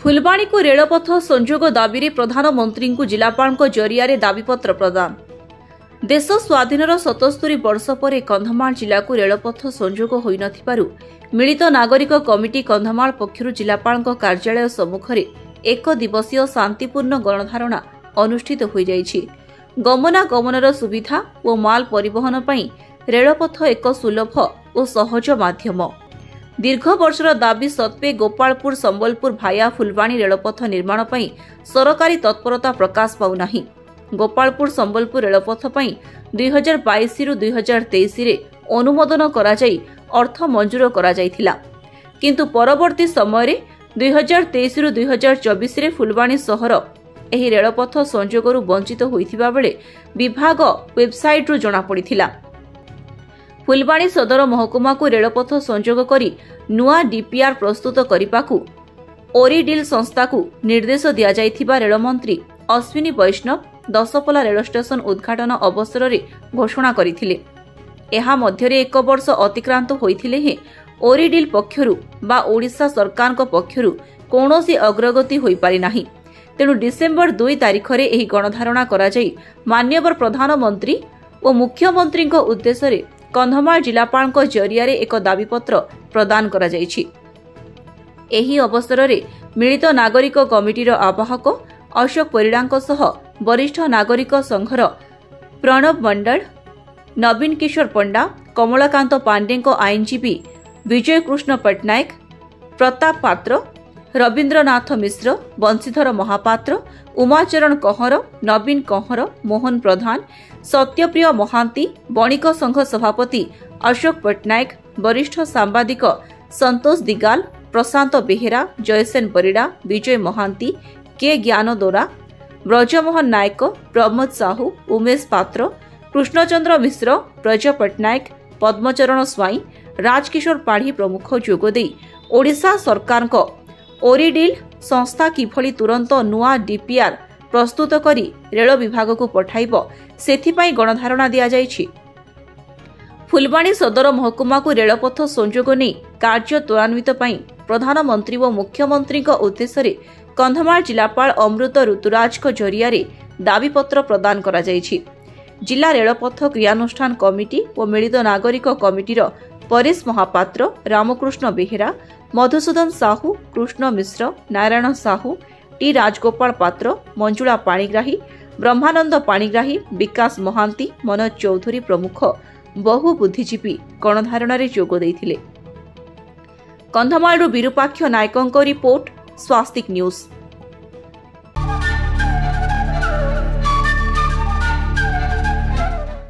फुलबाणी को रेलपथ संजोग दाबी रे प्रधानमंत्री को जिलापाल जरिया दाबीपत्र प्रदान। देश स्वाधीनर 77 वर्ष पर कंधमाल जिला को रेलपथ संजोग होई नथिबारु मिलित नागरिक कमिटी कंधमाल पक्षरु जिलापाल कार्यालय सम्मुख में एक दिवसीय शांतिपूर्ण गणधारणा अनुष्ठित हो जाइछि। गमनागमनर सुविधा और माल परिवहन पई रेलपथ एक सुलभ और सहज माध्यम। दीर्घ वर्षर दाबी सत्वे गोपालपुर संबलपुर भाया फुलबाणी रेलपथ निर्माण पई सरकारी तत्परता प्रकाश पाउनाही। गोपालपुर संबलपुर रेलपथ पई 2022 रु 2023 रे अनुमोदन कराई अर्थ मंजूर कराइथिला, किंतु परवर्ती समय रे 2023 रु 2024 रे फुलबाणी सहर एही रेलपथ संजोगरु वंचित होइथिबा बेले विभाग वेबसाइट रु जणा पड़िथिला। फुलबाणी सदर महकुमा को रेलपथ संजोग करी नुआ डीपीआर प्रस्तुत करिपाकु ओरिडिल संस्था को निर्देश दिया जाइथिबा रेलमंत्री अश्विनी वैष्णव दशपला रेल स्टेशन उद्घाटन अवसर में घोषणा करथिले। एहा मध्यरे एक वर्ष अतिक्रांत होइथिले हे ओरिडिल पक्षरु बा ओडिशा सरकार पक्षरु कौनसी अग्रगति होई पारि नाही। तेणु डिसेम्बर 2 तारिख रे एही गणधारणा करा जाई माननीय प्रधानमंत्री और मुख्यमंत्री उद्देश्य रे कंधमाल जिलापाल जरिया एक दाबीपत्र प्रदान करा जाइछि। एही अवसर रे मिलित नागरिक कमिटीर आवाहक अशोक परिडांक सह वरिष्ठ नागरिक संघर प्रणव मंडल, नवीन किशोर पंडा, कमलाकांत पांडे आईनजीवी विजय कृष्ण पट्टनायक, प्रताप पात्र, रवीन्द्रनाथ मिश्र, बंशीधर महापात्र, उमाचरण कहर, नवीन कहर, मोहन प्रधान, सत्यप्रिय महांती, बणिक संघ सभापति अशोक पट्टनायक, वरिष्ठ सांबादिक संतोष दिगाल, प्रशांत बेहेरा, जयसेन परिडा, विजय महांती, के ज्ञान दोरा, ब्रजमोहन नायक, प्रमोद साहू, उमेश पात्र, कृष्णचंद्र मिश्र, ब्रज पट्टनायक, पद्मचरण स्वाई, राजकिशोर पाढ़ी प्रमुख जोगदे ओडिशा सरकार ओरिडिल संस्था किभली तुरंत नुआ डीपीआर प्रस्तुत करी रेल विभाग को पठाइब सेथिपाई गणधारणा दिया जाइछि। फुलबाणी सदर महकुमा को रेलपथ संजोग नहीं कार्य त्वरान्वित पई प्रधानमंत्री और मुख्यमंत्री उद्देश्य रे कंधमाल जिलापाल अमृत ऋतुराज जरिया दाबीपत्र प्रदान करा जाइछि। जिला रेलपथ क्रियानुष्ठान कमिटी और मिलित नागरिक कमिटीर परेश महापात्र, रामकृष्ण बेहेरा, मधुसूदन साहू, कृष्ण मिश्र, नारायण साहू, टी राजगोपाल पात्र, मंजुला पाणिग्राही, ब्रह्मानंद पाणिग्राही, विकास महांती, मनोज चौधरी प्रमुख बहु बुद्धिजीवी गणधारणा जोग देइथिले। कंधमालरू विरूपाक्ष नायकଙ୍କ रिपोर्ट, स्वास्तिक न्यूज।